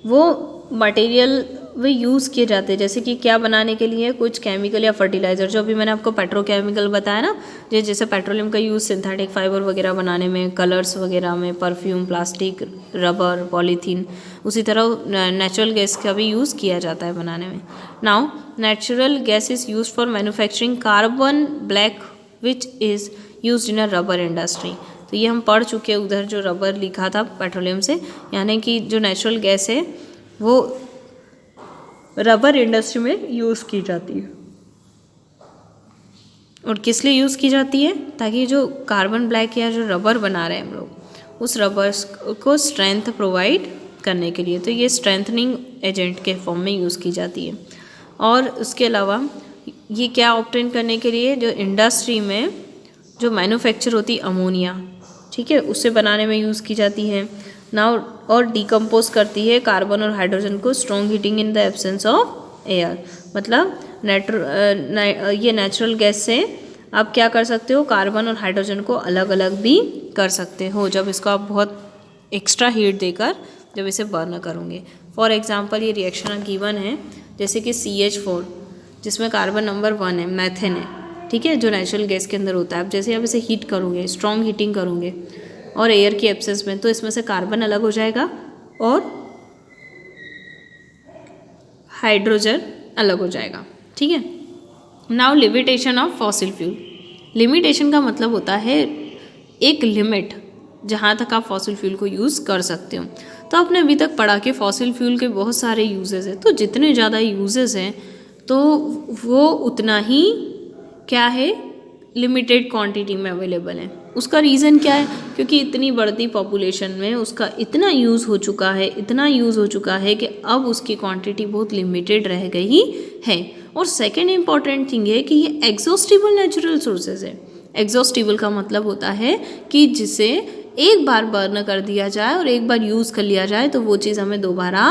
Speaker 1: वो मटेरियल वे यूज़ किए जाते हैं, जैसे कि क्या बनाने के लिए, कुछ केमिकल या फर्टिलाइज़र, जो अभी मैंने आपको पेट्रोकेमिकल बताया ना, जैसे पेट्रोलियम का यूज़ सिंथेटिक फाइबर वगैरह बनाने में, कलर्स वगैरह में, परफ्यूम, प्लास्टिक, रबर, पॉलीथीन, उसी तरह नेचुरल गैस का भी यूज़ किया जाता है बनाने में। Now natural gas is use for manufacturing carbon black which is use in a rubber industry. तो ये हम पढ़ चुके हैं उधर जो रबर लिखा था पेट्रोलियम से, यानी कि जो नेचुरल गैस है वो रबर इंडस्ट्री में यूज़ की जाती है। और किस लिए यूज़ की जाती है, ताकि जो कार्बन ब्लैक या जो रबर बना रहे हैं हम लोग, उस रबर को स्ट्रेंथ प्रोवाइड करने के लिए। तो ये स्ट्रेंथनिंग एजेंट के फॉर्म में यूज़ की जाती है। और उसके अलावा ये क्या ऑब्टेन करने के लिए, जो इंडस्ट्री में जो मैन्युफैक्चर होती अमोनिया, ठीक है, उससे बनाने में यूज़ की जाती है। नाउ और डिकम्पोज करती है कार्बन और हाइड्रोजन को strong heating in the absence of air. मतलब ये नेचुरल गैस से आप क्या कर सकते हो, कार्बन और हाइड्रोजन को अलग अलग भी कर सकते हो जब इसको आप बहुत एक्स्ट्रा हीट देकर जब इसे बर्न करोगे। फॉर एग्जांपल ये रिएक्शन गिवन है, जैसे कि CH4 जिसमें कार्बन नंबर 1 है, मैथेन है, ठीक है, जो नेचुरल गैस के अंदर होता है। अब जैसे आप इसे हीट करोगे, स्ट्रॉन्ग हीटिंग करोगे और एयर की एब्सेंस में, तो इसमें से कार्बन अलग हो जाएगा और हाइड्रोजन अलग हो जाएगा, ठीक है। Now limitation of fossil fuel. Limitation का मतलब होता है एक लिमिट जहाँ तक आप फॉसिल फ्यूल को यूज़ कर सकते हो। तो आपने अभी तक पढ़ा कि फॉसिल फ्यूल के बहुत सारे यूजेस हैं, तो जितने ज़्यादा यूजेस हैं तो वो उतना ही क्या है, लिमिटेड क्वांटिटी में अवेलेबल है। उसका रीज़न क्या है, क्योंकि इतनी बढ़ती पॉपुलेशन में उसका इतना यूज़ हो चुका है, इतना यूज़ हो चुका है कि अब उसकी क्वांटिटी बहुत लिमिटेड रह गई है। और सेकेंड इम्पॉर्टेंट थिंग है कि ये एग्जॉस्टिबल नेचुरल सोर्सेज है। एग्जॉस्टिबल का मतलब होता है कि जिसे एक बार बर्न कर दिया जाए और एक बार यूज़ कर लिया जाए तो वो चीज़ हमें दोबारा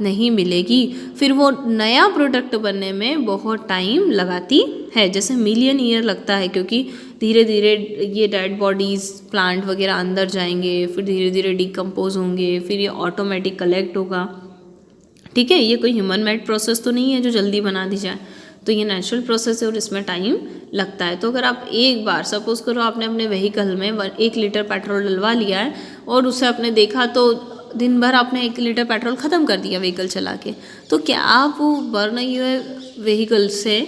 Speaker 1: नहीं मिलेगी, फिर वो नया प्रोडक्ट बनने में बहुत टाइम लगाती है, जैसे मिलियन ईयर लगता है, क्योंकि धीरे धीरे ये डेड बॉडीज़ प्लांट वगैरह अंदर जाएंगे, फिर धीरे धीरे डिकम्पोज होंगे, फिर ये ऑटोमेटिक कलेक्ट होगा, ठीक है। ये कोई ह्यूमन मेड प्रोसेस तो नहीं है जो जल्दी बना दी जाए, तो ये नेचुरल प्रोसेस है और इसमें टाइम लगता है। तो अगर आप एक बार सपोज करो आपने अपने व्हीकल में 1 लीटर पेट्रोल डलवा लिया है और उसे आपने देखा तो दिन भर आपने 1 लीटर पेट्रोल ख़त्म कर दिया व्हीकल चला के, तो क्या आप वो बर्न हुए व्हीकल से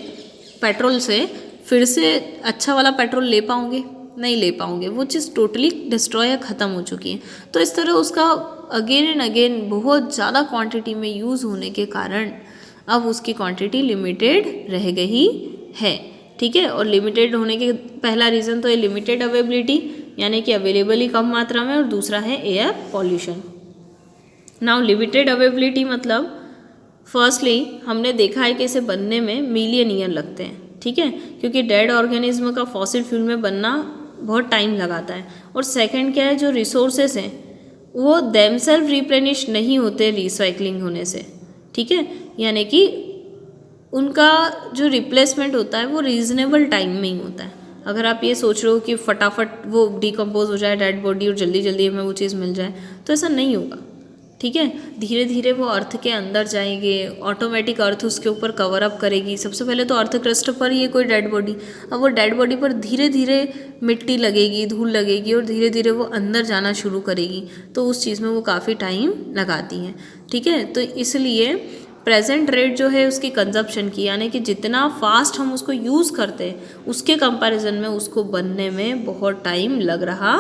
Speaker 1: पेट्रोल से फिर से अच्छा वाला पेट्रोल ले पाओगे? नहीं ले पाओगे, वो चीज़ टोटली डिस्ट्रॉय ख़त्म हो चुकी है। तो इस तरह उसका अगेन एंड अगेन बहुत ज़्यादा क्वांटिटी में यूज़ होने के कारण अब उसकी क्वांटिटी लिमिटेड रह गई है, ठीक है। और लिमिटेड होने के पहला रीज़न तो है लिमिटेड अवेलेबिलिटी, यानी कि अवेलेबल ही कम मात्रा में, और दूसरा है air pollution. Now limited availability मतलब फर्स्टली हमने देखा है कि इसे बनने में मिलियन ईयर लगते हैं, ठीक है, क्योंकि डेड ऑर्गेनिज्म का फॉसिल फ्यूल में बनना बहुत टाइम लगाता है। और सेकंड क्या है, जो रिसोर्सेस हैं वो देमसेल्फ रिप्लेनिश नहीं होते रिसाइकलिंग होने से, ठीक है, यानी कि उनका जो रिप्लेसमेंट होता है वो रीज़नेबल टाइम में ही होता है। अगर आप ये सोच रहे हो कि फटाफट वो डिकम्पोज हो जाए डेड बॉडी और जल्दी जल्दी हमें वो चीज़ मिल जाए, तो ऐसा नहीं होगा। ठीक है, धीरे धीरे वो अर्थ के अंदर जाएंगे, ऑटोमेटिक अर्थ उसके ऊपर कवर अप करेगी। सबसे पहले तो अर्थ क्रस्ट पर ही है कोई डेड बॉडी, अब वो डेड बॉडी पर धीरे धीरे मिट्टी लगेगी, धूल लगेगी और धीरे धीरे वो अंदर जाना शुरू करेगी, तो उस चीज़ में वो काफ़ी टाइम लगाती है। ठीक है, तो इसलिए प्रेजेंट रेट जो है उसकी कंजप्शन की, यानी कि जितना फास्ट हम उसको यूज़ करते हैं उसके कंपैरिजन में उसको बनने में बहुत टाइम लग रहा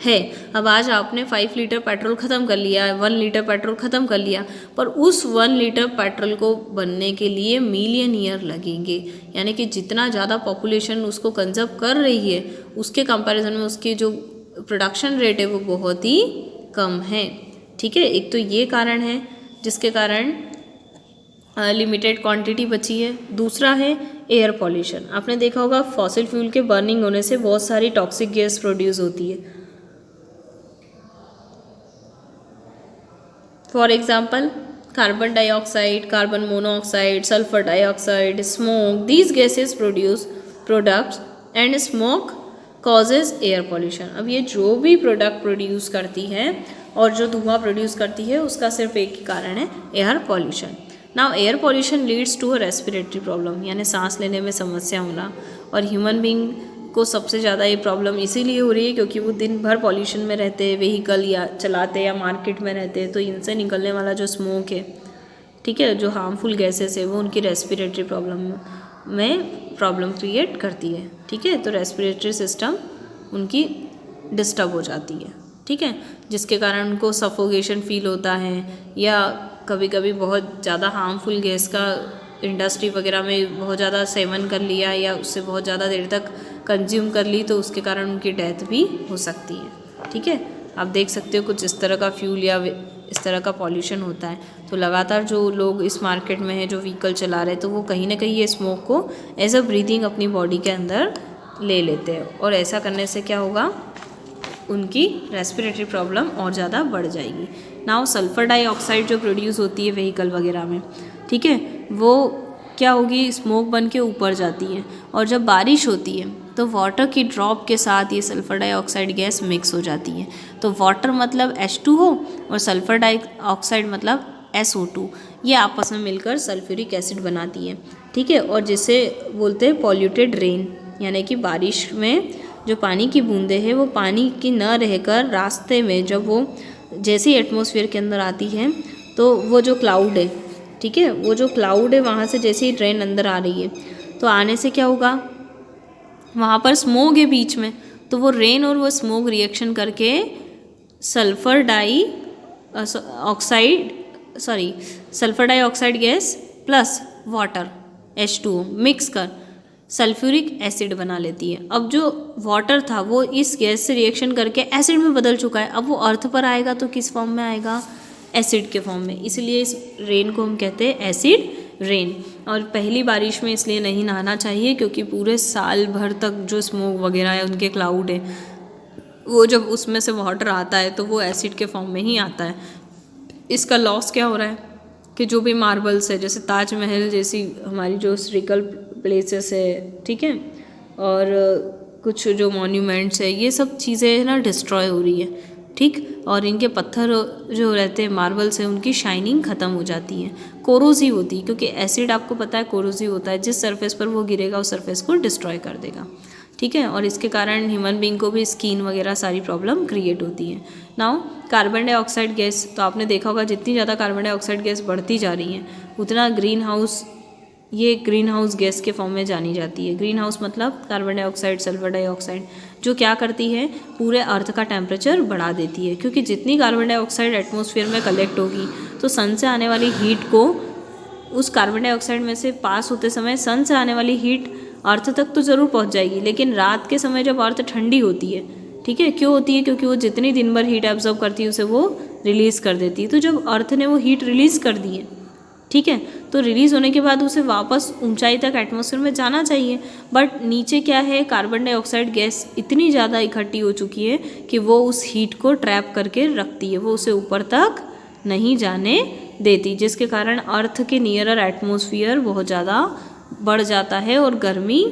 Speaker 1: है। अब आज आपने 5 लीटर पेट्रोल ख़त्म कर लिया, 1 लीटर पेट्रोल ख़त्म कर लिया, पर उस 1 लीटर पेट्रोल को बनने के लिए मिलियन ईयर लगेंगे। यानी कि जितना ज़्यादा पॉपुलेशन उसको कंजर्व कर रही है उसके कंपैरिजन में उसकी जो प्रोडक्शन रेट है वो बहुत ही कम है। ठीक है, एक तो ये कारण है जिसके कारण लिमिटेड क्वांटिटी बची है। दूसरा है एयर पॉल्यूशन। आपने देखा होगा फॉसिल फ्यूल के बर्निंग होने से बहुत सारी टॉक्सिक गैस प्रोड्यूस होती है। For example carbon dioxide, carbon monoxide, sulphur dioxide, smoke, these gases produce products and smoke causes air pollution. अब ये जो भी प्रोडक्ट प्रोड्यूस करती है और जो धुआं प्रोड्यूस करती है उसका सिर्फ एक ही कारण है, air pollution. Now air pollution leads to a respiratory problem, यानी सांस लेने में समस्या होना। और ह्यूमन बींग को सबसे ज़्यादा ये प्रॉब्लम इसीलिए हो रही है क्योंकि वो दिन भर पॉल्यूशन में रहते हैं, व्हीकल या चलाते या मार्केट में रहते हैं, तो इनसे निकलने वाला जो स्मोक है, ठीक है, जो हार्मफुल गैसेस है वो उनकी रेस्पिरेटरी प्रॉब्लम में प्रॉब्लम क्रिएट करती है। ठीक है, तो रेस्पिरेटरी सिस्टम उनकी डिस्टर्ब हो जाती है। ठीक है, जिसके कारण उनको सफोकेशन फील होता है या कभी कभी बहुत ज़्यादा हार्मफुल गैस का इंडस्ट्री वगैरह में बहुत ज़्यादा सेवन कर लिया या उससे बहुत ज़्यादा देर तक कंज्यूम कर ली तो उसके कारण उनकी डेथ भी हो सकती है। ठीक है, आप देख सकते हो कुछ इस तरह का फ्यूल या इस तरह का पॉल्यूशन होता है। तो लगातार जो लोग इस मार्केट में है जो व्हीकल चला रहे हैं तो वो कहीं ना कहीं ये स्मोक को एज अ ब्रीदिंग अपनी बॉडी के अंदर ले लेते हैं और ऐसा करने से क्या होगा, उनकी रेस्पिरेटरी प्रॉब्लम और ज़्यादा बढ़ जाएगी। नाउ सल्फ़र डाइऑक्साइड जो प्रोड्यूस होती है व्हीकल वगैरह में, ठीक है, वो क्या होगी, स्मोक बन के ऊपर जाती है और जब बारिश होती है तो वाटर की ड्रॉप के साथ ये सल्फ़र डाइऑक्साइड गैस मिक्स हो जाती है। तो वाटर मतलब H2O और सल्फ़र डाइऑक्साइड मतलब SO2, ये आपस में मिलकर सल्फ्यूरिक एसिड बनाती है। ठीक है, और जिसे बोलते हैं पॉल्यूटेड रेन, यानी कि बारिश में जो पानी की बूंदें हैं वो पानी की न रहकर रास्ते में जब वो जैसे ही एटमॉस्फेयर के अंदर आती है तो वो जो क्लाउड है, ठीक है, वो जो क्लाउड है वहाँ से जैसे ही ट्रेन अंदर आ रही है तो आने से क्या होगा, वहाँ पर स्मोक है बीच में, तो वो रेन और वो स्मोक रिएक्शन करके sulphur dioxide gas plus water H2O mix कर सल्फ्यूरिक एसिड बना लेती है। अब जो वाटर था वो इस गैस से रिएक्शन करके एसिड में बदल चुका है। अब वो अर्थ पर आएगा तो किस फॉर्म में आएगा, एसिड के फॉर्म में। इसलिए इस रेन को हम कहते हैं एसिड रेन। और पहली बारिश में इसलिए नहीं नहाना चाहिए क्योंकि पूरे साल भर तक जो स्मोक वगैरह है उनके क्लाउड है वो जब उसमें से वाटर आता है तो वो एसिड के फॉर्म में ही आता है। इसका लॉस क्या हो रहा है कि जो भी मार्बल्स है, जैसे ताजमहल जैसी हमारी जो हिस्ट्रिकल प्लेसेस है, ठीक है, और कुछ जो मॉन्यूमेंट्स है, ये सब चीज़ें ना डिस्ट्रॉय हो रही है। ठीक, और इनके पत्थर जो रहते हैं मार्बल्स हैं उनकी शाइनिंग ख़त्म हो जाती है, कोरोसिव होती है, क्योंकि एसिड आपको पता है कोरोसिव होता है, जिस सरफेस पर वो गिरेगा उस सरफेस को डिस्ट्रॉय कर देगा। ठीक है, और इसके कारण ह्यूमन बींग को भी स्किन वगैरह सारी प्रॉब्लम क्रिएट होती है। नाउ कार्बन डाइऑक्साइड गैस, तो आपने देखा होगा जितनी ज़्यादा कार्बन डाइऑक्साइड गैस बढ़ती जा रही है उतना ग्रीन हाउस गैस के फॉर्म में जानी जाती है। ग्रीन हाउस मतलब कार्बन डाइऑक्साइड, सल्फर डाइऑक्साइड, जो क्या करती है, पूरे अर्थ का टेम्परेचर बढ़ा देती है, क्योंकि जितनी कार्बन डाइऑक्साइड एटमॉस्फेयर में कलेक्ट होगी तो सन से आने वाली हीट को उस कार्बन डाइऑक्साइड में से पास होते समय सन से आने वाली हीट अर्थ तक तो ज़रूर पहुंच जाएगी, लेकिन रात के समय जब अर्थ ठंडी होती है, ठीक है, क्यों होती है, क्योंकि वो जितनी दिन भर हीट एब्जॉर्ब करती है उसे वो रिलीज़ कर देती है। तो जब अर्थ ने वो हीट रिलीज़ कर दी है, ठीक है, तो रिलीज़ होने के बाद उसे वापस ऊंचाई तक एटमॉस्फेयर में जाना चाहिए, बट नीचे क्या है, कार्बन डाइऑक्साइड गैस इतनी ज़्यादा इकट्ठी हो चुकी है कि वो उस हीट को ट्रैप करके रखती है, वो उसे ऊपर तक नहीं जाने देती, जिसके कारण अर्थ के नियरर एटमॉस्फेयर बहुत ज़्यादा बढ़ जाता है और गर्मी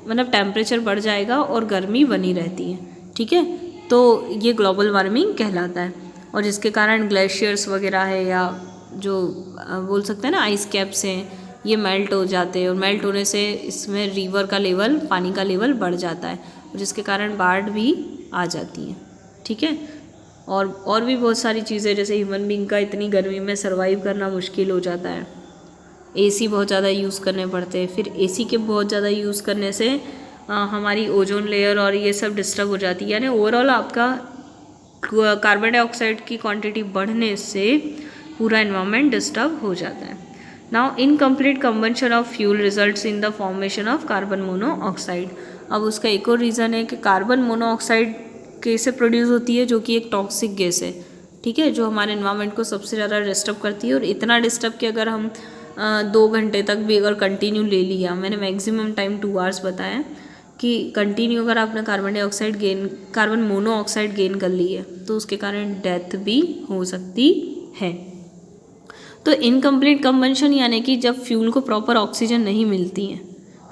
Speaker 1: मतलब टेम्परेचर बढ़ जाएगा और गर्मी बनी रहती है। ठीक है, तो ये ग्लोबल वार्मिंग कहलाता है। और जिसके कारण ग्लेशियर्स वगैरह है या जो बोल सकते हैं ना आइस कैप्स हैं, ये मेल्ट हो जाते हैं और मेल्ट होने से इसमें रिवर का लेवल, पानी का लेवल बढ़ जाता है और जिसके कारण बाढ़ भी आ जाती है। ठीक है, और भी बहुत सारी चीज़ें, जैसे ह्यूमन बीइंग का इतनी गर्मी में सर्वाइव करना मुश्किल हो जाता है। एसी बहुत ज़्यादा यूज़ करने पड़ते हैं, फिर एसी के बहुत ज़्यादा यूज़ करने से हमारी ओजोन लेयर और ये सब डिस्टर्ब हो जाती है, यानी ओवरऑल आपका कार्बन डाइऑक्साइड की क्वांटिटी बढ़ने से पूरा एनवायरनमेंट डिस्टर्ब हो जाता है। Now incomplete combustion of fuel results in the formation of carbon monoxide. अब उसका एक और रीज़न है कि कार्बन मोनोऑक्साइड कैसे प्रोड्यूस होती है, जो कि एक टॉक्सिक गैस है। ठीक है, जो हमारे एनवायरनमेंट को सबसे ज़्यादा डिस्टर्ब करती है और इतना डिस्टर्ब कि अगर हम 2 घंटे तक भी अगर कंटिन्यू ले लिया, मैंने मैक्सिमम टाइम 2 आवर्स बताया कि कंटिन्यू अगर आपने कार्बन मोनोऑक्साइड गेन कर ली है तो उसके कारण डेथ भी हो सकती है। तो इनकम्प्लीट कंबंशन यानी कि जब फ्यूल को प्रॉपर ऑक्सीजन नहीं मिलती है।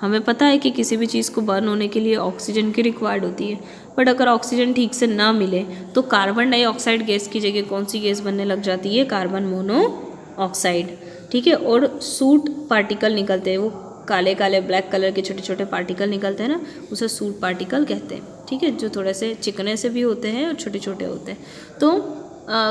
Speaker 1: हमें पता है कि किसी भी चीज़ को बर्न होने के लिए ऑक्सीजन की रिक्वायर्ड होती है, बट अगर ऑक्सीजन ठीक से ना मिले तो कार्बन डाइऑक्साइड गैस की जगह कौन सी गैस बनने लग जाती है, कार्बन मोनोऑक्साइड। ठीक है, और सूट पार्टिकल निकलते हैं, वो काले काले ब्लैक कलर के छोटे छोटे पार्टिकल निकलते हैं ना, उसे सूट पार्टिकल कहते हैं। ठीक है, जो थोड़े से चिकने से भी होते हैं और छोटे छोटे होते हैं। तो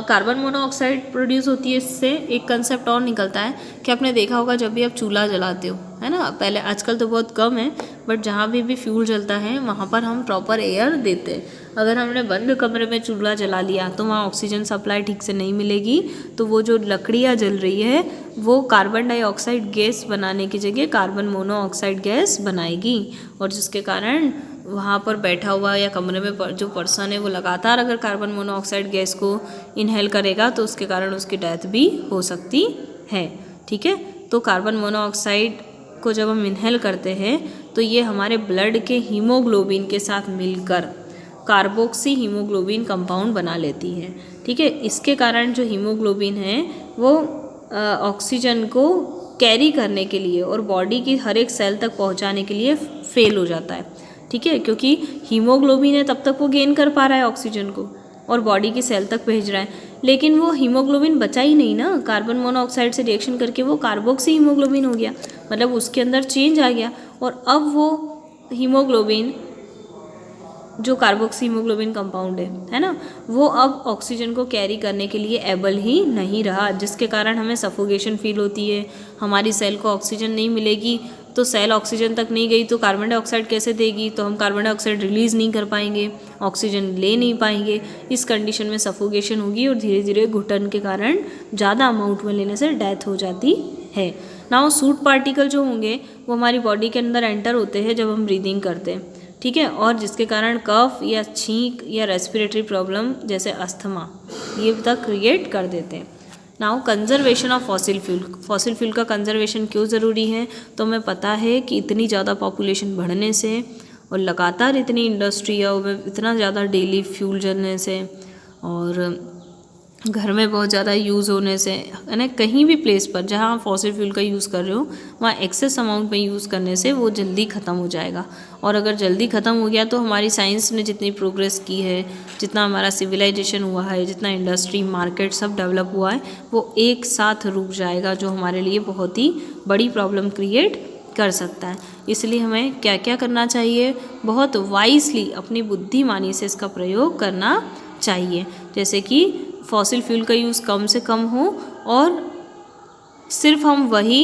Speaker 1: कार्बन मोनोऑक्साइड प्रोड्यूस होती है। इससे एक कंसेप्ट और निकलता है कि आपने देखा होगा जब भी आप चूल्हा जलाते हो, है ना, पहले, आजकल तो बहुत कम है, बट जहाँ भी फ्यूल जलता है वहाँ पर हम प्रॉपर एयर देते हैं। अगर हमने बंद कमरे में चूल्हा जला लिया तो वहाँ ऑक्सीजन सप्लाई ठीक से नहीं मिलेगी, तो वो जो लकड़ियाँ जल रही है वो कार्बन डाइऑक्साइड गैस बनाने की जगह कार्बन मोनोऑक्साइड गैस बनाएगी, और जिसके कारण वहाँ पर बैठा हुआ या कमरे में जो पर्सन है वो लगातार अगर कार्बन मोनोऑक्साइड गैस को इनहेल करेगा तो उसके कारण उसकी डेथ भी हो सकती है। ठीक है, तो कार्बन मोनोऑक्साइड को जब हम इनहेल करते हैं तो ये हमारे ब्लड के हीमोग्लोबिन के साथ मिलकर कार्बोक्सी हीमोग्लोबिन कंपाउंड बना लेती है। ठीक है, इसके कारण जो हीमोग्लोबिन है वो ऑक्सीजन को कैरी करने के लिए और बॉडी की हर एक सेल तक पहुंचाने के लिए फेल हो जाता है। ठीक है, क्योंकि हीमोग्लोबिन है तब तक वो गेन कर पा रहा है ऑक्सीजन को और बॉडी की सेल तक भेज रहा है, लेकिन वो हीमोग्लोबिन बचा ही नहीं ना, कार्बन मोनोऑक्साइड से रिएक्शन करके वो कार्बोक्सी हीमोग्लोबिन हो गया, मतलब उसके अंदर चेंज आ गया, और अब वो हीमोग्लोबिन जो कार्बोक्सी हीमोग्लोबिन कंपाउंड है ना, वो अब ऑक्सीजन को कैरी करने के लिए एबल ही नहीं रहा, जिसके कारण हमें सफोकेशन फील होती है। हमारी सेल को ऑक्सीजन नहीं मिलेगी तो सेल ऑक्सीजन तक नहीं गई तो कार्बन डाइऑक्साइड कैसे देगी, तो हम कार्बन डाइऑक्साइड रिलीज़ नहीं कर पाएंगे, ऑक्सीजन ले नहीं पाएंगे। इस कंडीशन में सफोकेशन होगी और धीरे धीरे घुटन के कारण ज़्यादा अमाउंट में लेने से डेथ हो जाती है। नाउ सूट पार्टिकल जो होंगे वो हमारी बॉडी के अंदर एंटर होते हैं जब हम ब्रीदिंग करते हैं। ठीक है, और जिसके कारण कफ या छींक या रेस्पिरेटरी प्रॉब्लम जैसे अस्थमा ये तक क्रिएट कर देते हैं। Now conservation of fossil fuel का कंजर्वेशन क्यों ज़रूरी है, तो हमें पता है कि इतनी ज़्यादा पॉपुलेशन बढ़ने से और लगातार इतनी इंडस्ट्री है और इतना ज़्यादा डेली फ्यूल जलने से और घर में बहुत ज़्यादा यूज़ होने से, यानी कहीं भी प्लेस पर जहाँ आप फॉसिल फ्यूल का यूज़ कर रहे हो वहाँ एक्सेस अमाउंट में यूज़ करने से वो जल्दी ख़त्म हो जाएगा। और अगर जल्दी ख़त्म हो गया तो हमारी साइंस ने जितनी प्रोग्रेस की है, जितना हमारा सिविलाइजेशन हुआ है, जितना इंडस्ट्री मार्केट सब डेवलप हुआ है, वो एक साथ रुक जाएगा, जो हमारे लिए बहुत ही बड़ी प्रॉब्लम क्रिएट कर सकता है। इसलिए हमें क्या क्या करना चाहिए, बहुत वाइजली अपनी बुद्धिमानी से इसका प्रयोग करना चाहिए, जैसे कि फॉसिल फ्यूल का यूज़ कम से कम हो और सिर्फ हम वही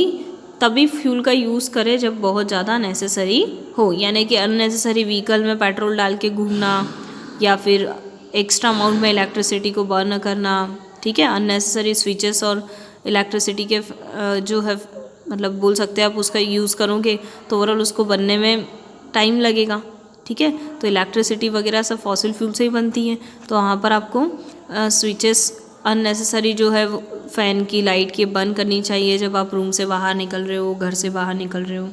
Speaker 1: तभी फ्यूल का यूज़ करें जब बहुत ज़्यादा नेसेसरी हो, यानी कि अननेसेसरी व्हीकल में पेट्रोल डाल के घूमना या फिर एक्स्ट्रा अमाउंट में इलेक्ट्रिसिटी को बर्न करना। ठीक है, अननेसेसरी स्विचेस और इलेक्ट्रिसिटी के जो है मतलब बोल सकते हैं आप उसका यूज़ करोगे तो ओवरऑल उसको बनने में टाइम लगेगा। ठीक है, तो इलेक्ट्रिसिटी वगैरह सब फॉसिल फ्यूल से ही बनती है, तो वहाँ पर आपको स्विचेस अननेसेसरी जो है फ़ैन की लाइट की बंद करनी चाहिए जब आप रूम से बाहर निकल रहे हो, घर से बाहर निकल रहे हो।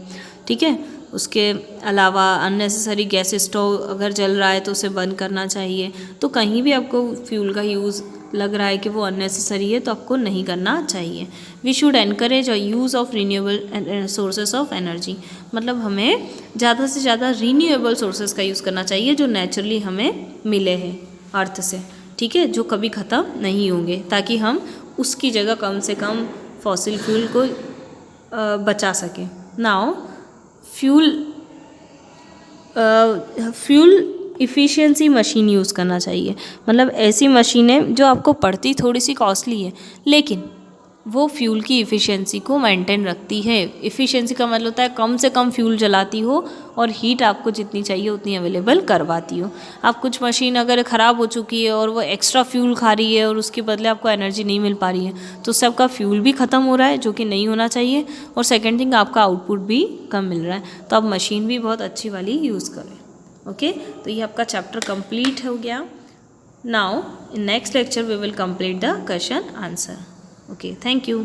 Speaker 1: ठीक है, उसके अलावा अननेसेसरी गैस स्टोव अगर जल रहा है तो उसे बंद करना चाहिए। तो कहीं भी आपको फ्यूल का यूज़ लग रहा है कि वो अननेसेसरी है तो आपको नहीं करना चाहिए। We should encourage a use of renewable sources of energy, मतलब हमें ज़्यादा से ज़्यादा रीन्यूएबल सोर्सेस का यूज़ करना चाहिए जो नेचुरली हमें मिले हैं अर्थ से, ठीक है, जो कभी ख़त्म नहीं होंगे, ताकि हम उसकी जगह कम से कम फॉसिल फ्यूल को बचा सकें। Now fuel efficiency machine use करना चाहिए, मतलब ऐसी मशीनें जो आपको पड़ती थोड़ी सी कॉस्टली है लेकिन वो फ्यूल की इफ़िशियंसी को मेंटेन रखती है। इफ़िशियंसी का मतलब होता है कम से कम फ्यूल जलाती हो और हीट आपको जितनी चाहिए उतनी अवेलेबल करवाती हो। आप कुछ मशीन अगर ख़राब हो चुकी है और वो एक्स्ट्रा फ्यूल खा रही है और उसके बदले आपको एनर्जी नहीं मिल पा रही है तो उससे आपका फ्यूल भी ख़त्म हो रहा है, जो कि नहीं होना चाहिए, और सेकेंड थिंग आपका आउटपुट भी कम मिल रहा है। तो आप मशीन भी बहुत अच्छी वाली यूज़ करें। ओके, तो ये आपका चैप्टर कंप्लीट हो गया। Now in next lecture we will complete the question answer. Okay, thank you.